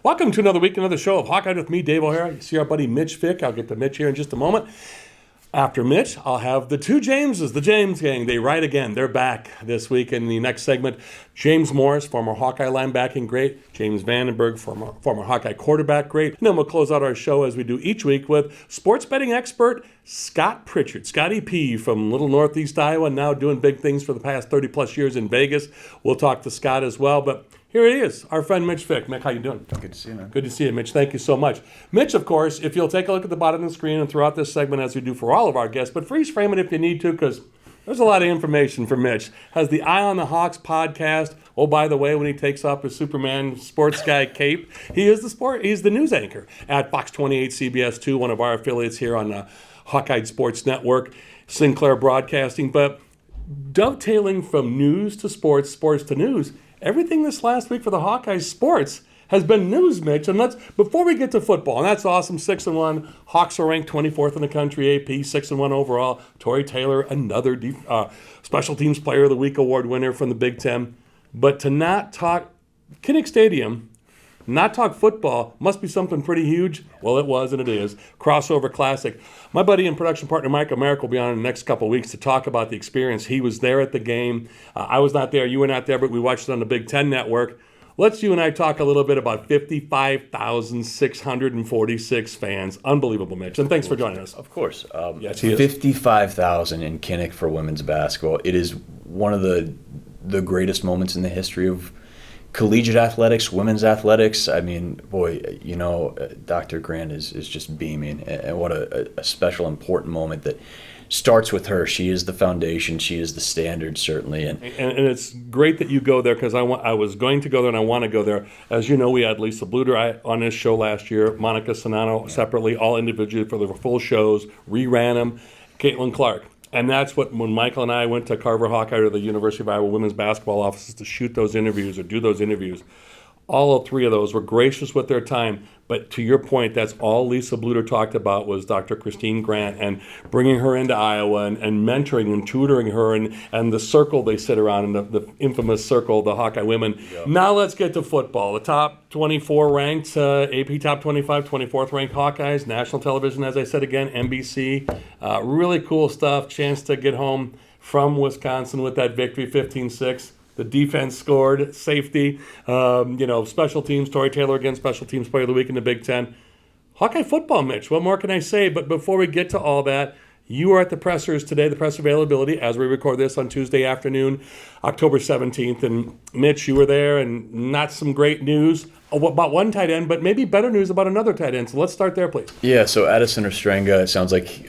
Welcome to another week, another show of Hawkeye with me, Dave O'Hara. You see our buddy Mitch Fick. I'll get to Mitch here in just a moment. After Mitch, I'll have the two Jameses, the James gang. They ride again. They're back this week in the next segment. James Morris, former Hawkeye linebacking great. James Vandenberg, former Hawkeye quarterback great. And then we'll close out our show as we do each week with sports betting expert Scott Pritchard. Scotty P from Little Northeast Iowa, now doing big things for the past 30 plus years in Vegas. We'll talk to Scott as well, but here he is, our friend Mitch Fick. Mick, how you doing? Good to see you, man. Good to see you, Mitch. Thank you so much. Mitch, of course, if you'll take a look at the bottom of the screen and throughout this segment as we do for all of our guests, but freeze frame it if you need to, because there's a lot of information for Mitch. Has the Eye on the Hawks podcast. Oh, by the way, when he takes off his Superman sports guy cape, he's the news anchor at Fox 28 CBS2, one of our affiliates here on the Hawkeye Sports Network, Sinclair Broadcasting. But dovetailing from news to sports, sports to news, everything this last week for the Hawkeye sports has been news, Mitch. And before we get to football, and that's awesome, 6-1. Hawks are ranked 24th in the country, AP, 6-1 overall. Torrey Taylor, another Special Teams Player of the Week award winner from the Big Ten. But to not talk Kinnick Stadium, not talk football, must be something pretty huge. Well, it was, and it is. Crossover Classic. My buddy and production partner Mike America will be on in the next couple of weeks to talk about the experience. He was there at the game. I was not there. You were not there, but we watched it on the Big Ten Network. Let's you and I talk a little bit about 55,646 fans. Unbelievable, Mitch. And thanks for joining us. Of course. Yes, he is. 55,000 in Kinnick for women's basketball. It is one of the greatest moments in the history of collegiate athletics, women's athletics. I mean, boy, Dr. Grant is just beaming. And what a special, important moment that starts with her. She is the foundation. She is the standard, certainly. And it's great that you go there, because I was going to go there and I want to go there. As you know, we had Lisa Bluter on this show last year, Monica Sonano separately, all individually for the full shows, reran them, Caitlin Clark. And that's when Michael and I went to Carver Hawkeye to the University of Iowa women's basketball offices to shoot those interviews or do those interviews. All three of those were gracious with their time. But to your point, that's all Lisa Bluter talked about was Dr. Christine Grant and bringing her into Iowa and mentoring and tutoring her and the circle they sit around, and the infamous circle, the Hawkeye women. Yep. Now let's get to football. The top 24 ranked, AP top 25, 24th ranked Hawkeyes, national television, as I said again, NBC. Really cool stuff. Chance to get home from Wisconsin with that victory, 15-6. The defense scored, safety, special teams, Torrey Taylor again, special teams player of the week in the Big Ten. Hawkeye football, Mitch, what more can I say? But before we get to all that, you are at the pressers today, the press availability, as we record this on Tuesday afternoon, October 17th. And Mitch, you were there, and not some great news about one tight end, but maybe better news about another tight end. So let's start there, please. Yeah, so Addison Ostrenga, it sounds like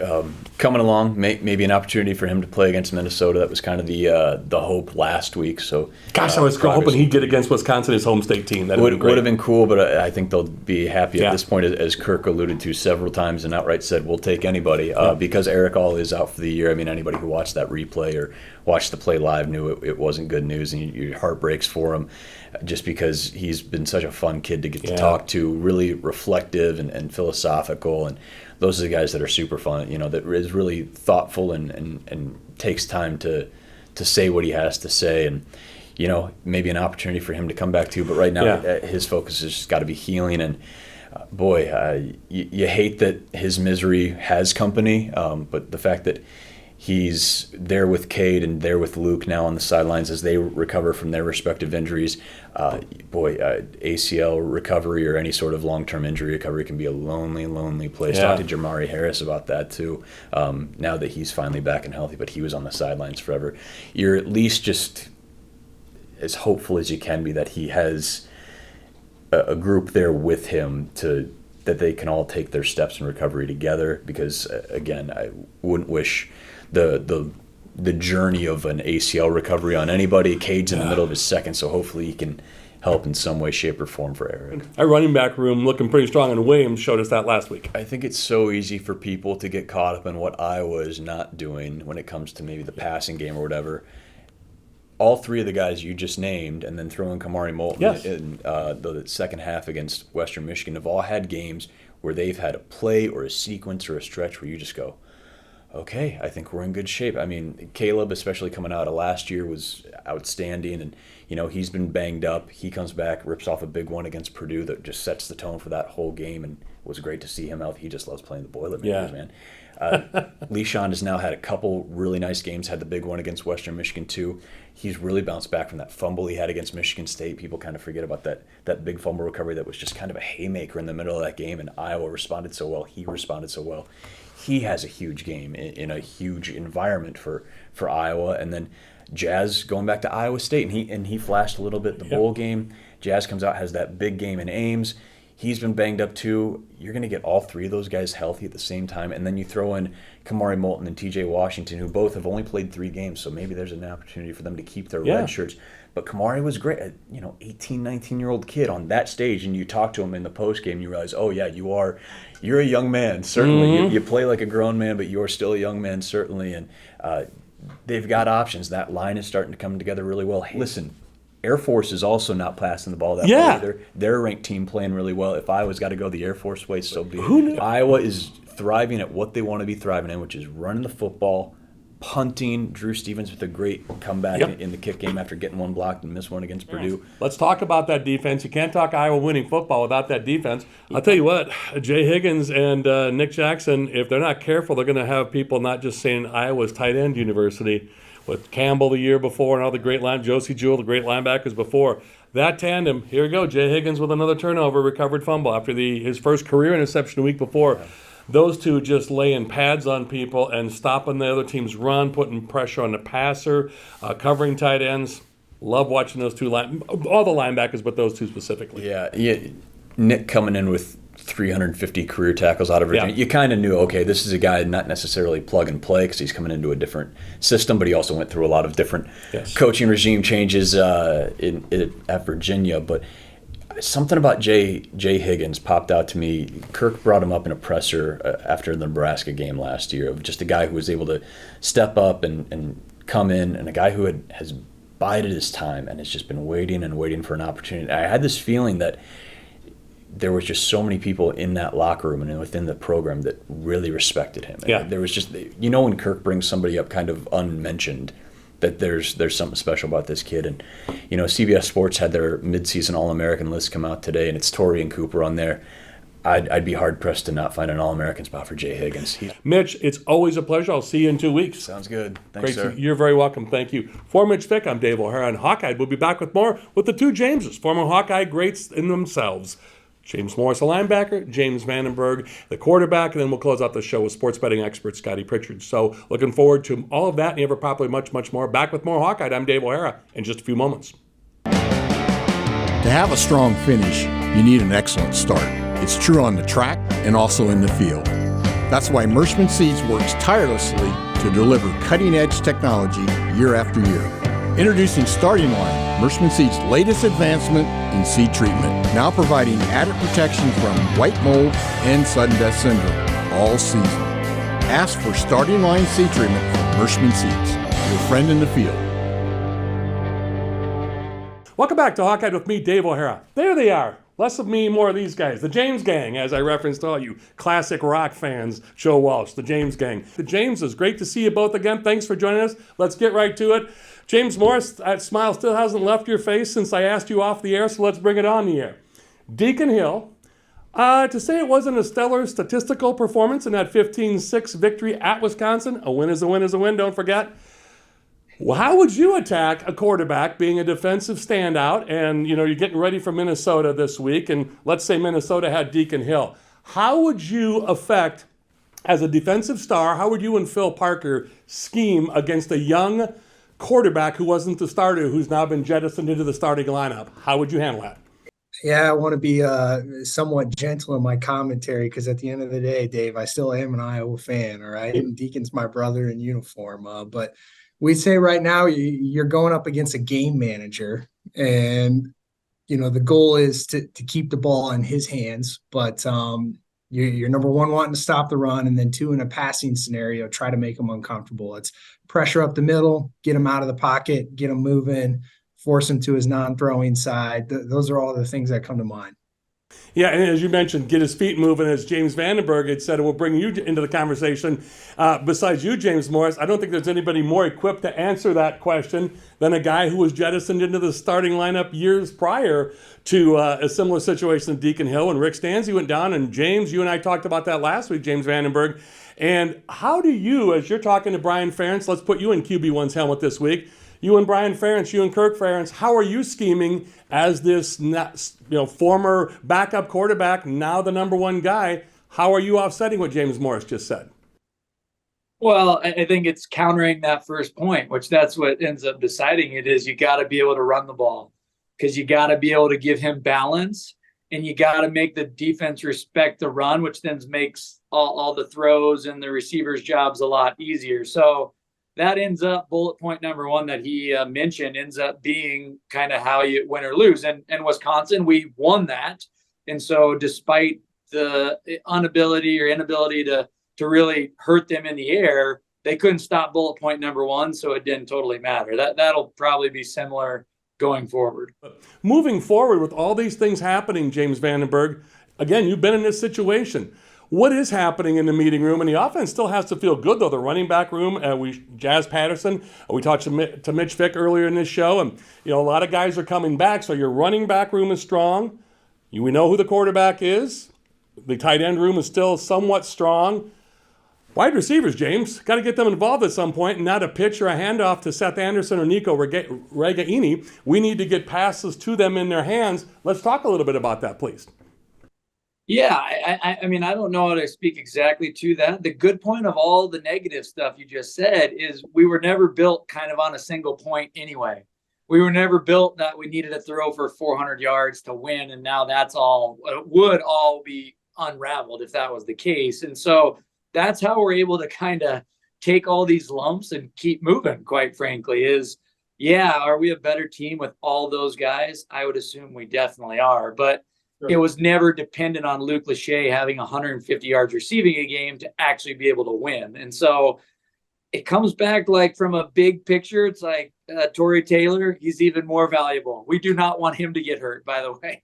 coming along, maybe an opportunity for him to play against Minnesota. That was kind of the hope last week. So, gosh, I was hoping he'd get against Wisconsin, his home state team. That would have been cool, but I think they'll be happy at this point, as Kirk alluded to several times and outright said, we'll take anybody. Because Eric All is out for the year. I mean, anybody who watched that replay or watched the play live knew it wasn't good news, and your heart breaks for him, just because he's been such a fun kid to get to talk to, really reflective and philosophical, and those are the guys that are super fun, that is really thoughtful and takes time to say what he has to say, and maybe an opportunity for him to come back to. But right now his focus has just got to be healing, and you hate that his misery has company, but the fact that he's there with Cade and there with Luke now on the sidelines as they recover from their respective injuries. ACL recovery or any sort of long-term injury recovery can be a lonely, lonely place. Talked to Jamari Harris about that too, now that he's finally back and healthy, but he was on the sidelines forever. You're at least just as hopeful as you can be that he has a group there with him that they can all take their steps in recovery together, because, again, I wouldn't wish the journey of an ACL recovery on anybody. Cade's in the middle of his second, so hopefully he can help in some way, shape, or form for Eric. Our running back room looking pretty strong, and Williams showed us that last week. I think it's so easy for people to get caught up in what Iowa is not doing when it comes to maybe the passing game or whatever. All three of the guys you just named, and then throw in Kamari Moulton in the second half against Western Michigan, have all had games where they've had a play or a sequence or a stretch where you just go, okay, I think we're in good shape. I mean, Caleb, especially coming out of last year, was outstanding. And, he's been banged up. He comes back, rips off a big one against Purdue that just sets the tone for that whole game. And it was great to see him out. He just loves playing the Boilermakers, man. Leishon has now had a couple really nice games, had the big one against Western Michigan, too. He's really bounced back from that fumble he had against Michigan State. People kind of forget about that big fumble recovery that was just kind of a haymaker in the middle of that game, and Iowa responded so well. He responded so well. He has a huge game in a huge environment for Iowa. And then Jazz going back to Iowa State, and he flashed a little bit in the bowl game. Jazz comes out, has that big game in Ames. He's been banged up too. You're going to get all three of those guys healthy at the same time. And then you throw in Kamari Moulton and TJ Washington, who both have only played 3 games. So maybe there's an opportunity for them to keep their red shirts. But Kamari was great. 18, 19-year-old kid on that stage. And you talk to him in the post game, you realize, oh, yeah, you're a young man, certainly. Mm-hmm. You play like a grown man, but you're still a young man, certainly. And they've got options. That line is starting to come together really well. Hey, listen, Air Force is also not passing the ball that way either. They're a ranked team playing really well. If Iowa's got to go the Air Force way, so be it. Iowa is thriving at what they want to be thriving in, which is running the football, punting. Drew Stevens with a great comeback in the kick game after getting one blocked and missed one against Purdue. Let's talk about that defense. You can't talk Iowa winning football without that defense. I'll tell you what, Jay Higgins and Nick Jackson, if they're not careful, they're going to have people not just saying Iowa's tight end university, with Campbell the year before and all the great Josie Jewell, the great linebackers before. That tandem, here we go, Jay Higgins with another turnover, recovered fumble after his first career interception a week before. Those two just laying pads on people and stopping the other team's run, putting pressure on the passer, covering tight ends. Love watching those two, all the linebackers, but those two specifically. Yeah. Nick coming in with 350 career tackles out of Virginia. You kind of knew, okay, this is a guy not necessarily plug and play because he's coming into a different system, but he also went through a lot of different coaching regime changes at Virginia. But something about Jay Higgins popped out to me. Kirk brought him up in a presser after the Nebraska game last year, of just a guy who was able to step up and come in, and a guy who has bided his time and has just been waiting and waiting for an opportunity. I had this feeling that there was just so many people in that locker room and within the program that really respected him. And there was just, when Kirk brings somebody up kind of unmentioned, that there's something special about this kid. And, CBS Sports had their midseason All-American list come out today, and it's Torian Cooper on there. I'd be hard-pressed to not find an All-American spot for Jay Higgins. Mitch, it's always a pleasure. I'll see you in 2 weeks. Sounds good. Thanks, Great. sir. You're very welcome. Thank you. For Mitch Fick, I'm Dave O'Hara, and Hawkeye. We'll be back with more with the two Jameses, former Hawkeye greats in themselves. James Morris, the linebacker, James Vandenberg, the quarterback, and then we'll close out the show with sports betting expert Scotty Pritchard. So looking forward to all of that and ever probably much, much more. Back with more Hawkeye. I'm Dave O'Hara in just a few moments. To have a strong finish, you need an excellent start. It's true on the track and also in the field. That's why Mershman Seeds works tirelessly to deliver cutting-edge technology year after year. Introducing Starting Line, Mershman Seeds' latest advancement in seed treatment, now providing added protection from white mold and sudden death syndrome all season. Ask for Starting Line seed treatment from Mershman Seeds, your friend in the field. Welcome back to Hawkeye with me, Dave O'Hara. There they are. Less of me, more of these guys. The James Gang, as I referenced all you classic rock fans, Joe Walsh, the James Gang. The Jameses, great to see you both again. Thanks for joining us. Let's get right to it. James Morris, that smile still hasn't left your face since I asked you off the air, so let's bring it on the air. Deacon Hill, to say it wasn't a stellar statistical performance in that 15-6 victory at Wisconsin, a win is a win is a win, don't forget. Well, how would you attack a quarterback being a defensive standout and, you're getting ready for Minnesota this week, and let's say Minnesota had Deacon Hill. How would you affect, as a defensive star, how would you and Phil Parker scheme against a young quarterback who wasn't the starter, who's now been jettisoned into the starting lineup? How would you handle that? Yeah, I want to be somewhat gentle in my commentary because at the end of the day, Dave, I still am an Iowa fan, all right? And Deacon's my brother in uniform. But we'd say right now you're going up against a game manager, and, the goal is to keep the ball in his hands. But you're number one, wanting to stop the run, and then two, in a passing scenario, try to make him uncomfortable. It's pressure up the middle, get him out of the pocket, get him moving, force him to his non-throwing side. Those are all the things that come to mind. Yeah, and as you mentioned, get his feet moving. As James Vandenberg had said, we'll bring you into the conversation. Besides you, James Morris, I don't think there's anybody more equipped to answer that question than a guy who was jettisoned into the starting lineup years prior to a similar situation in Deacon Hill when Rick Stanzi went down. And James, you and I talked about that last week, James Vandenberg. And how do you, as you're talking to Brian Ferentz, let's put you in QB1's helmet this week, you and Brian Ferentz, you and Kirk Ferentz, how are you scheming as this former backup quarterback, now the number one guy? How are you offsetting what James Morris just said? Well, I think it's countering that first point, which that's what ends up deciding it is you got to be able to run the ball because you got to be able to give him balance and you got to make the defense respect the run, which then makes all the throws and the receivers' jobs a lot easier. So that ends up bullet point number one that he mentioned ends up being kind of how you win or lose. And Wisconsin, we won that. And so despite the inability to really hurt them in the air, they couldn't stop bullet point number one. So it didn't totally matter. That'll probably be similar going forward. Moving forward with all these things happening, James Vandenberg, again, you've been in this situation. What is happening in the meeting room? And the offense still has to feel good, though. The running back room, Jazz Patterson, we talked to Mitch Fick earlier in this show, and a lot of guys are coming back. So your running back room is strong. We know who the quarterback is. The tight end room is still somewhat strong. Wide receivers, James, got to get them involved at some point, and not a pitch or a handoff to Seth Anderson or Nico Regaini. We need to get passes to them in their hands. Let's talk a little bit about that, please. Yeah, I mean, I don't know how to speak exactly to that. The good point of all the negative stuff you just said is we were never built kind of on a single point anyway. We were never built that we needed to throw for 400 yards to win, and now would all be unraveled if that was the case. And so that's how we're able to kind of take all these lumps and keep moving, quite frankly, are we a better team with all those guys? I would assume we definitely are, but it was never dependent on Luke Lachey having 150 yards receiving a game to actually be able to win. And so it comes back like from a big picture. It's like Torrey Taylor, he's even more valuable. We do not want him to get hurt, by the way.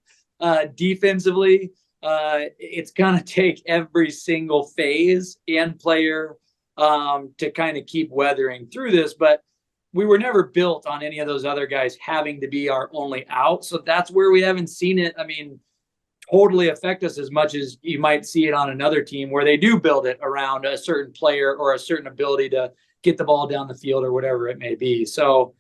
Defensively, it's going to take every single phase and player to kind of keep weathering through this. But we were never built on any of those other guys having to be our only out. So that's where we haven't seen it. I mean, totally affect us as much as you might see it on another team where they do build it around a certain player or a certain ability to get the ball down the field or whatever it may be. So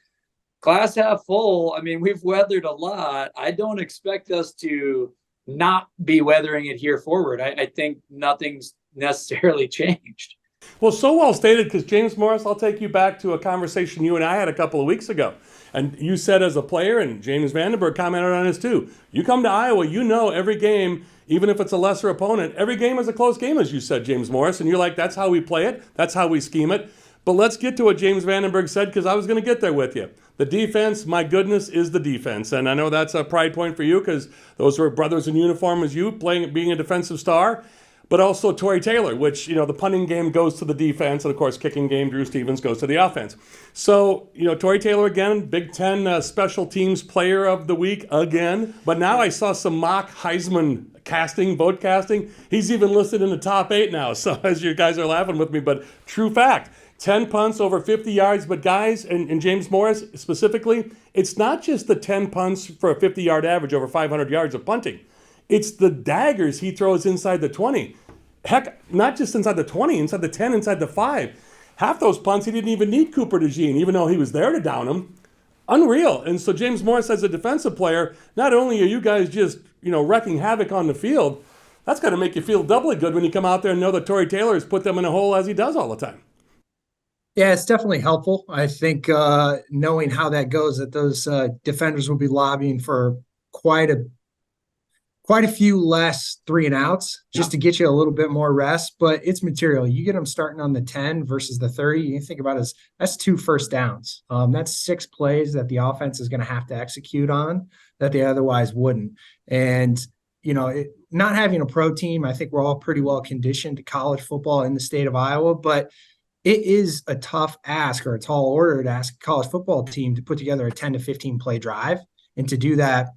glass half full, I mean, we've weathered a lot. I don't expect us to not be weathering it here forward. I think nothing's necessarily changed. Well, so well stated, because James Morris, I'll take you back to a conversation you and I had a couple of weeks ago. And you said as a player, and James Vandenberg commented on this too, you come to Iowa, every game, even if it's a lesser opponent, every game is a close game, as you said, James Morris. And you're like, that's how we play it. That's how we scheme it. But let's get to what James Vandenberg said, because I was going to get there with you. The defense, my goodness, is the defense. And I know that's a pride point for you, because those were brothers in uniform as you, being a defensive star. But also Torrey Taylor, which, the punting game goes to the defense. And, of course, kicking game, Drew Stevens, goes to the offense. So, Torrey Taylor again, Big Ten Special Teams Player of the Week again. But now I saw some mock Heisman vote casting. He's even listed in the top 8 now. So as you guys are laughing with me, but true fact, 10 punts over 50 yards. But guys, and James Morris specifically, it's not just the 10 punts for a 50-yard average over 500 yards of punting. It's the daggers he throws inside the 20. Heck, not just inside the 20, inside the 10, inside the 5. Half those punts, he didn't even need Cooper DeJean, even though he was there to down him. Unreal. And so James Morris, as a defensive player, not only are you guys just, wrecking havoc on the field, that's got to make you feel doubly good when you come out there and know that Torrey Taylor has put them in a hole as he does all the time. Yeah, it's definitely helpful. I think knowing how that goes, that those defenders will be lobbying for quite a few less 3-and-outs just to get you a little bit more rest, but it's material. You get them starting on the 10 versus the 30. You think about it, that's 2 first downs. That's 6 plays that the offense is going to have to execute on that they otherwise wouldn't. And, not having a pro team, I think we're all pretty well conditioned to college football in the state of Iowa, but it is a tough ask or a tall order to ask a college football team to put together a 10 to 15 play drive and to do that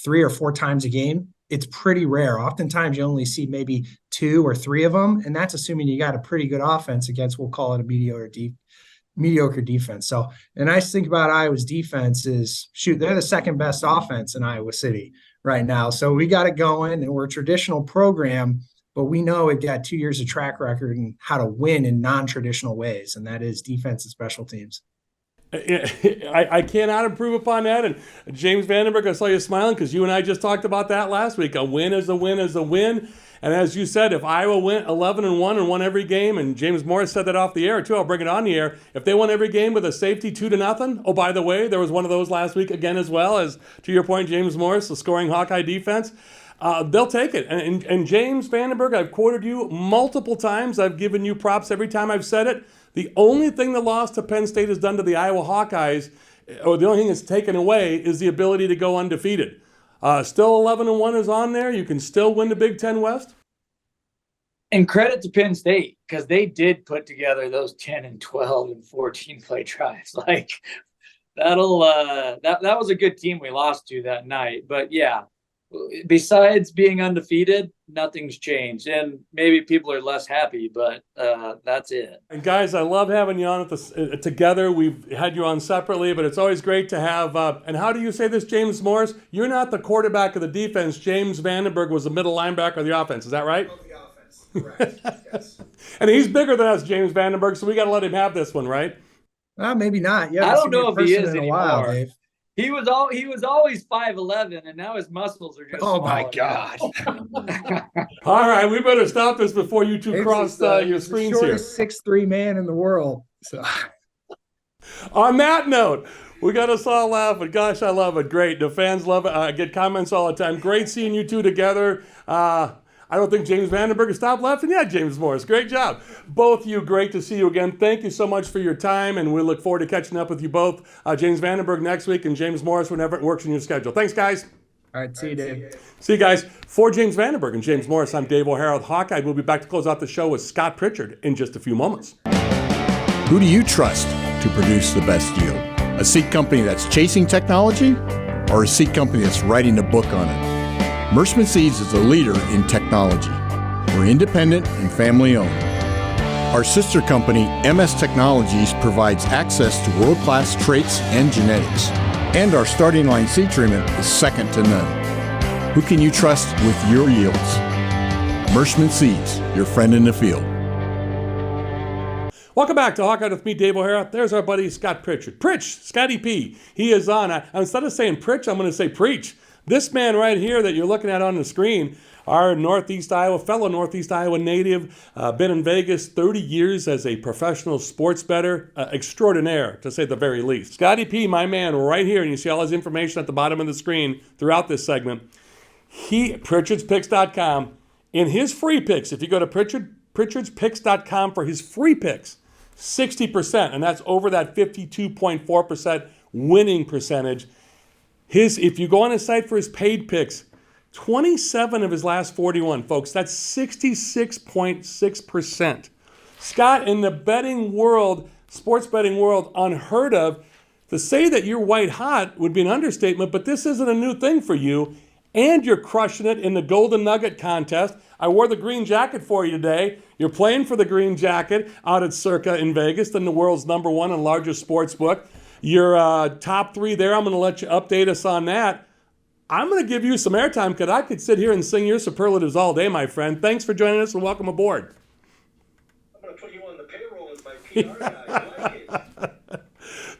3 or 4 times a game it's pretty rare. Oftentimes you only see maybe 2 or 3 of them, and that's assuming you got a pretty good offense against, we'll call it a mediocre defense. So the nice thing about Iowa's defense is, shoot, they're the second best offense in Iowa City right now. So we got it going, and we're a traditional program, but we know we've got 2 years of track record and how to win in non-traditional ways, and that is defense and special teams. I cannot improve upon that. And James Vandenberg, I saw you smiling because you and I just talked about that last week. A win is a win is a win. And as you said, if Iowa went 11-1 and won every game, and James Morris said that off the air too, I'll bring it on the air. If they won every game with a safety 2-0, oh, by the way, there was one of those last week again as well, as to your point, James Morris, the scoring Hawkeye defense. They'll take it. And James Vandenberg, I've quoted you multiple times. I've given you props every time I've said it. The only thing the loss to Penn State has done to the Iowa Hawkeyes, or the only thing it's taken away, is the ability to go undefeated. Still 11-1 is on there. You can still win the Big Ten West. And credit to Penn State, because they did put together those 10 and 12 and 14 play drives. Like that was a good team we lost to that night. But yeah, besides being undefeated, nothing's changed. And maybe people are less happy, but that's it. And guys, I love having you on together. We've had you on separately, but it's always great to have. And how do you say this, James Morris? You're not the quarterback of the defense. James Vandenberg was the middle linebacker of the offense. Is that right? Correct. Yes. And he's bigger than us, James Vandenberg, so we got to let him have this one, right? Maybe not. Yeah, I don't know if he is in a anymore. while, Dave. He was always 5'11", and now his muscles are just. Oh smaller. my God! All right, we better stop this before you two cross your screens here. 6'3" man in the world. So. On that note, we got us all laughing. Gosh, I love it. Great. The fans love it. I get comments all the time. Great seeing you two together. I don't think James Vandenberg has stopped laughing yet, James Morris. Great job. Both of you, great to see you again. Thank you so much for your time, and we look forward to catching up with you both. James Vandenberg next week, and James Morris whenever it works in your schedule. Thanks, guys. All right, see you, Dave. See you guys. For James Vandenberg and James Morris, I'm Dave O'Hara with Hawkeye. We'll be back to close out the show with Scott Pritchard in just a few moments. Who do you trust to produce the best yield? A seed company that's chasing technology, or a seed company that's writing a book on it? Mershman Seeds is a leader in technology. We're independent and family-owned. Our sister company, MS Technologies, provides access to world-class traits and genetics. And our starting line seed treatment is second to none. Who can you trust with your yields? Mershman Seeds, your friend in the field. Welcome back to Hawkeye with me, Dave O'Hara. There's our buddy Scott Pritchard. Scotty P. He is on. Instead of saying Pritch, I'm going to say Preach. This man right here that you're looking at on the screen, our fellow Northeast Iowa native, been in Vegas 30 years as a professional sports bettor extraordinaire, to say the very least. Scotty P, my man, right here, and you see all his information at the bottom of the screen throughout this segment. Pritchard'sPicks.com, in his free picks, if you go to Pritchard'sPicks.com for his free picks, 60%, and that's over that 52.4% winning percentage. If you go on his site for his paid picks, 27 of his last 41, folks. That's 66.6%. Scott, in the betting world, sports betting world, unheard of. To say that you're white hot would be an understatement, but this isn't a new thing for you. And you're crushing it in the Golden Nugget contest. I wore the green jacket for you today. You're playing for the green jacket out at Circa in Vegas, the world's #1 and largest sports book. Your top 3 there, I'm going to let you update us on that. I'm going to give you some airtime because I could sit here and sing your superlatives all day, my friend. Thanks for joining us and welcome aboard. I'm going to put you on the payroll as my PR guy. I like it.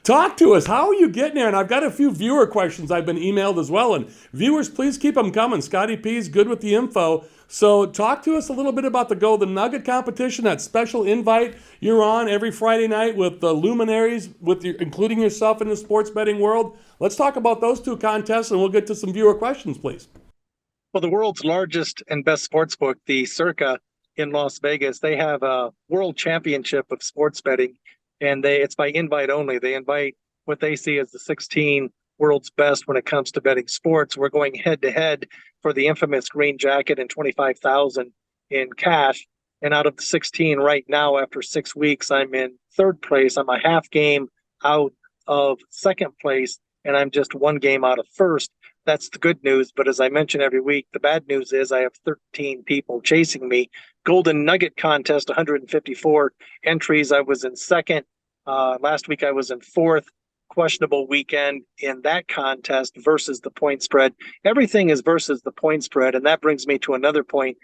Talk to us. How are you getting there? And I've got a few viewer questions I've been emailed as well. And viewers, please keep them coming. Scotty P is good with the info. So talk to us a little bit about the Golden Nugget competition, that special invite you're on every Friday night with the luminaries, including yourself in the sports betting world. Let's talk about those 2 contests, and we'll get to some viewer questions, please. Well, the world's largest and best sports book, the Circa in Las Vegas, they have a world championship of sports betting, and it's by invite only. They invite what they see as the 16 world's best when it comes to betting sports. We're going head-to-head for the infamous green jacket and $25,000 in cash. And out of the 16 right now, after 6 weeks, I'm in 3rd place. I'm a half game out of 2nd place, and I'm just 1 game out of 1st. That's the good news. But as I mention every week, the bad news is I have 13 people chasing me. Golden Nugget contest, 154 entries. I was in second. Last week I was in fourth. Questionable weekend in that contest versus the point spread. Everything is versus the point spread. And that brings me to another point.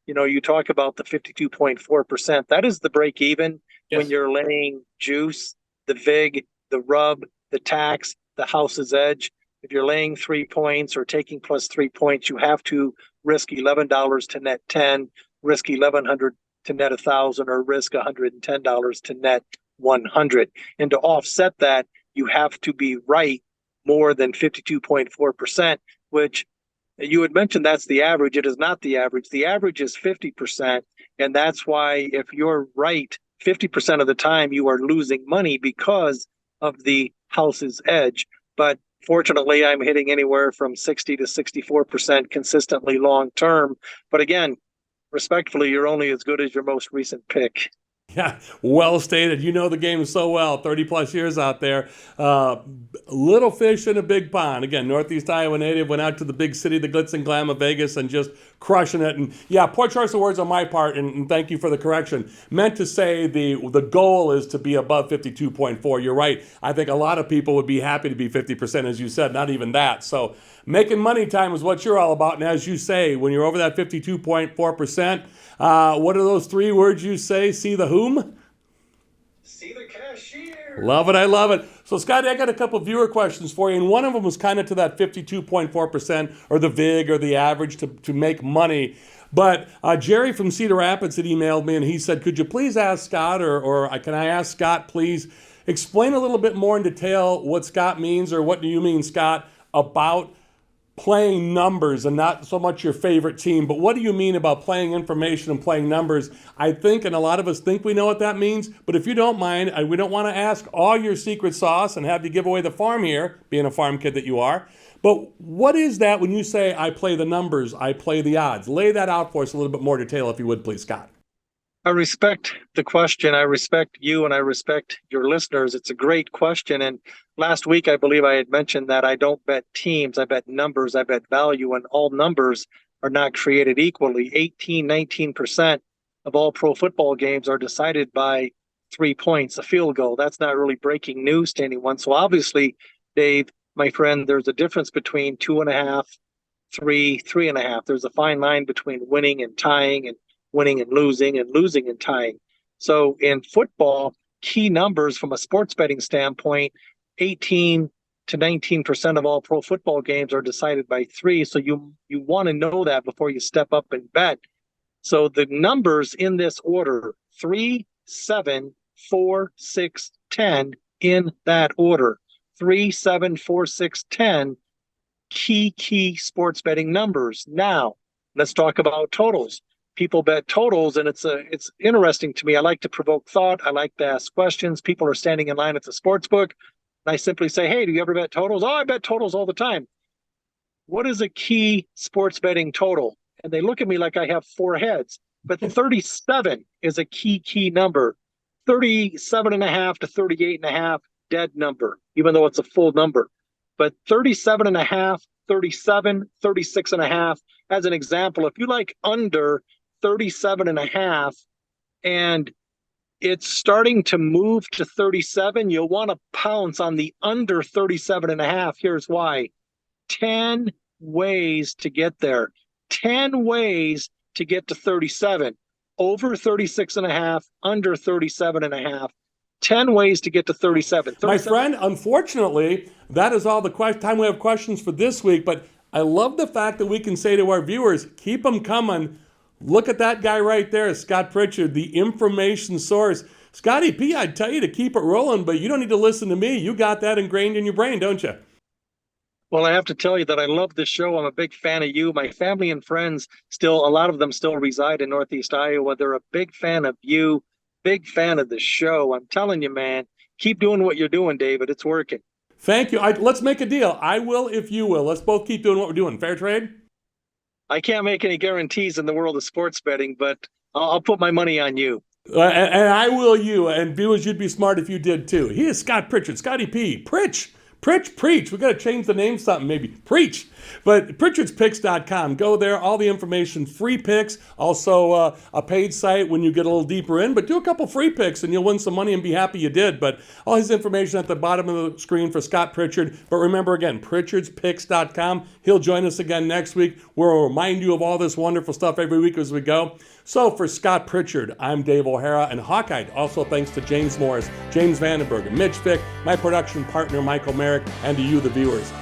You talk about the 52.4%. That is the break even when you're laying juice, the VIG, the rub, the tax, the house's edge. If you're laying 3 points or taking plus 3 points, you have to risk $11 to net 10, risk $1,100 to net 1,000, or risk $110 to net 100. And to offset that, you have to be right more than 52.4%, which you had mentioned that's the average. It is not the average. The average is 50%. And that's why if you're right 50% of the time, you are losing money because of the house's edge. But fortunately, I'm hitting anywhere from 60 to 64% consistently long term. But again, respectfully, you're only as good as your most recent pick. Yeah, well stated. You know the game so well, 30 plus years out there. Little fish in a big pond. Again, Northeast Iowa native, went out to the big city, the glitz and glam of Vegas, and just crushing it. And yeah, poor choice of words on my part, and thank you for the correction. Meant to say the goal is to be above 52.4. You're right. I think a lot of people would be happy to be 50%, as you said, not even that. So making money time is what you're all about. And as you say, when you're over that 52.4%, what are those 3 words you say? See the whom? See the cashier. Love it. I love it. So, Scotty, I got a couple viewer questions for you, and one of them was kind of to that 52.4% or the VIG or the average to make money. But Jerry from Cedar Rapids had emailed me, and he said, could you please ask Scott, or can I ask Scott, please, explain a little bit more in detail what Scott means, or what do you mean, Scott, about playing numbers and not so much your favorite team, but what do you mean about playing information and playing numbers? I think, and a lot of us think we know what that means, but if you don't mind, we don't want to ask all your secret sauce and have you give away the farm here, being a farm kid that you are. But what is that when you say, I play the numbers, I play the odds? Lay that out for us a little bit more detail, if you would, please, Scott. I respect the question. I respect you and I respect your listeners. It's a great question. And last week, I believe I had mentioned that I don't bet teams. I bet numbers. I bet value. And all numbers are not created equally. 18, 19% of all pro football games are decided by 3 points, a field goal. That's not really breaking news to anyone. So obviously, Dave, my friend, there's a difference between 2.5, 3, 3.5. There's a fine line between winning and tying, and winning and losing and tying. So in football, key numbers from a sports betting standpoint, 18 to 19% of all pro football games are decided by 3. So you want to know that before you step up and bet. So the numbers in this order, 3, 7, 4, 6, 10, in that order. 3, 7, 4, 6, 10, key sports betting numbers. Now, let's talk about totals. People bet totals, and it's interesting to me. I like to provoke thought. I like to ask questions. People are standing in line at the sports book, and I simply say, hey, do you ever bet totals? Oh, I bet totals all the time. What is a key sports betting total? And they look at me like I have 4 heads. But 37 is a key number. 37.5 to 38.5, dead number, even though it's a full number. But 37.5, 37, 36.5, as an example, if you like under 37.5 and it's starting to move to 37, you'll want to pounce on the under 37.5. Here's why. 10 ways to get there. 10 ways to get to 37. Over 36.5, under 37.5. 10 ways to get to 37. My friend, unfortunately, that is all the time we have questions for this week, but I love the fact that we can say to our viewers, keep them coming. Look at that guy right there, Scott Pritchard, the information source. Scotty P, I'd tell you to keep it rolling, but you don't need to listen to me. You got that ingrained in your brain, don't you? Well, I have to tell you that I love this show. I'm a big fan of you. My family and friends a lot of them still reside in Northeast Iowa. They're a big fan of you, big fan of the show. I'm telling you, man, keep doing what you're doing, David. It's working. Thank you. Let's make a deal. I will if you will. Let's both keep doing what we're doing. Fair trade? I can't make any guarantees in the world of sports betting, but I'll put my money on you. And I will you. And viewers, you'd be smart if you did too. He is Scott Pritchard, Scotty P. Preach. We got to change the name something, maybe. Preach. But Pritchard'sPicks.com. Go there. All the information, free picks. Also a paid site when you get a little deeper in. But do a couple free picks and you'll win some money and be happy you did. But all his information at the bottom of the screen for Scott Pritchard. But remember again, Pritchard'sPicks.com. He'll join us again next week. We'll remind you of all this wonderful stuff every week as we go. So for Scott Pritchard, I'm Dave O'Hara and Hawkeye. Also thanks to James Morris, James Vandenberg, and Mitch Fick, my production partner Michael Merrick, and to you, the viewers.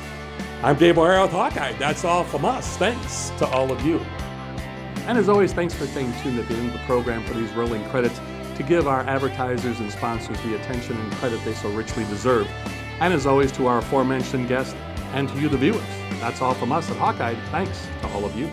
I'm Dave O'Hara with Hawkeye. That's all from us. Thanks to all of you. And as always, thanks for staying tuned at the end of the program for these rolling credits to give our advertisers and sponsors the attention and credit they so richly deserve. And as always, to our aforementioned guests and to you, the viewers. That's all from us at Hawkeye. Thanks to all of you.